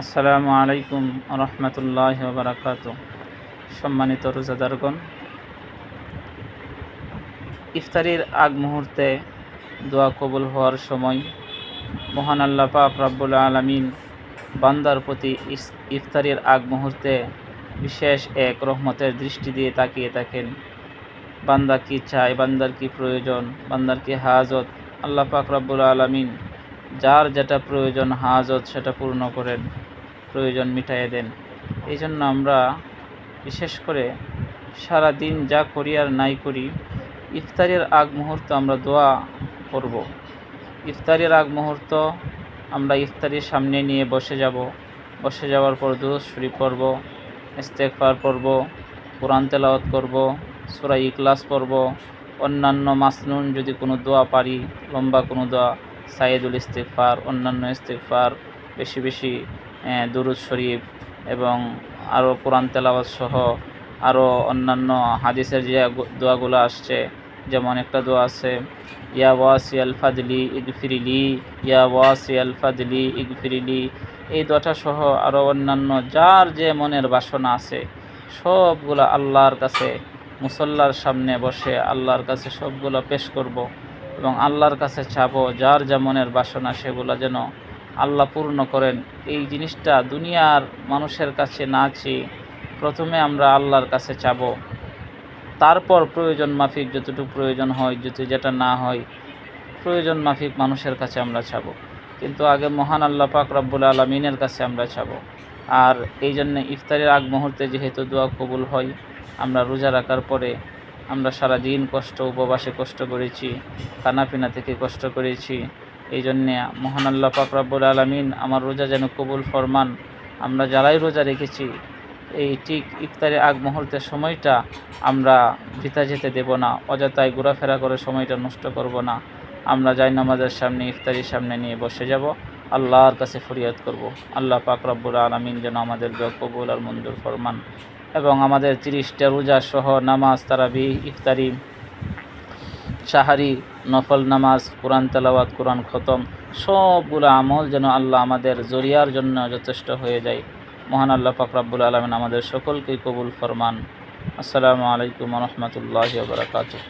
আসসালামু আলাইকুম রহমতুল্লাহি ওয়া বারাকাতুহু। সম্মানিত রোজাদারগণ, ইফতারির আগ মুহূর্তে দোয়া কবুল হওয়ার সময় মহান আল্লাহ পাক রব্বুল আলামিন বান্দার প্রতি ইফতারির আগ মুহূর্তে বিশেষ এক রহমতের দৃষ্টি দিয়ে তাকিয়ে থাকেন। বান্দা কি চায়, বান্দার কি প্রয়োজন, বান্দার কি হাজত, আল্লাহ পাক রব্বুল আলামিন যার যেটা প্রয়োজন হাজত সেটা পূর্ণ করেন, প্রয়োজন মিটাইয়ে দেন। এই জন্য আমরা বিশেষ করে সারা দিন যা করি আর নাই করি, ইফতারের আগ মুহূর্ত আমরা দোয়া করব। ইফতারের আগ মুহূর্ত আমরা ইফতারির সামনে নিয়ে বসে যাওয়ার পর দুরূদ শরীফ পড়ব, ইস্তেগফার পড়ব, কোরআন তেলাওয়াত করব, সূরা ইখলাস পড়ব, অন্যান্য মাসনুন যদি কোনো দোয়া পারি, লম্বা কোনো দোয়া, সাইয়্যিদুল ইস্তিগফার, অন্যান্য ইস্তিগফার, বেশি বেশি দুরূদ শরীফ এবং আরও কোরআন তেলাওয়াত সহ আরও অন্যান্য হাদিসের যে দোয়াগুলো আসছে, যেমন একটা দোয়া আছে, ইয়া ওয়াসিয়াল ফাদলি ইগফিরিলি, ইয়া ওয়াসিয়াল ফাদলি ইগফিরিলি। এই দোয়াটা সহ আরও অন্যান্য যার যে মনের বাসনা আছে সবগুলো আল্লাহর কাছে মুসল্লার সামনে বসে আল্লাহর কাছে সবগুলো পেশ করব এবং আল্লাহর কাছে চাবো যার যা মনের বাসনা সেগুলো যেন আল্লাহ পূর্ণ করেন। এই জিনিসটা দুনিয়ার মানুষের কাছে না চেয়ে প্রথমে আমরা আল্লাহর কাছে চাবো, তারপর প্রয়োজন মাফিক যতটুকু প্রয়োজন হয়, যদি যেটা না হয় প্রয়োজন মাফিক মানুষের কাছে আমরা চাবো, কিন্তু আগে মহান আল্লাহ পাক রব্বুল আলামিনের কাছে আমরা চাবো। আর এই জন্যে ইফতারের আগ মুহূর্তে যেহেতু দোয়া কবুল হয়, আমরা রোজা রাখার পরে আমরা সারা দিন উপবাসে কষ্ট করেছি, খানাপিনা থেকে কষ্ট করেছি, এই জন্যে মহান আল্লাহ পাক রব্বুল আলামিন আমার রোজা যেন কবুল ফরমান। আমরা যারাই রোজা রেখেছি এই ঠিক ইফতারের আগ মুহূর্তের সময়টা আমরা বৃথা যেতে দেব না, অযথায় ঘোরাফেরা করে সময়টা নষ্ট করব না। আমরা জায়নামাজের সামনে ইফতারির সামনে নিয়ে বসে যাব, আল্লাহর কাছে ফরিয়াদ করব। আল্লাহ পাক রব্বুল আলামিন যেন আমাদের দোয়া কবুল আর মঞ্জুর ফরমান এবং আমাদের 30টা রোজা সহ নামাজ, তারাবি, ইফতারি, সাহারি, নফল নামাজ, কোরআন তেলাওয়াত, কোরআন খতম সবগুলো আমল যেন আল্লাহ আমাদের জরিয়ার জন্য যথেষ্ট হয়ে যায়। মহান আল্লাহ পাক রব্বুল আলামিন আমাদের সকলকেই কবুল ফরমান। আসসালামু আলাইকুম ওয়া রাহমাতুল্লাহি ওয়া বারাকাতুহু।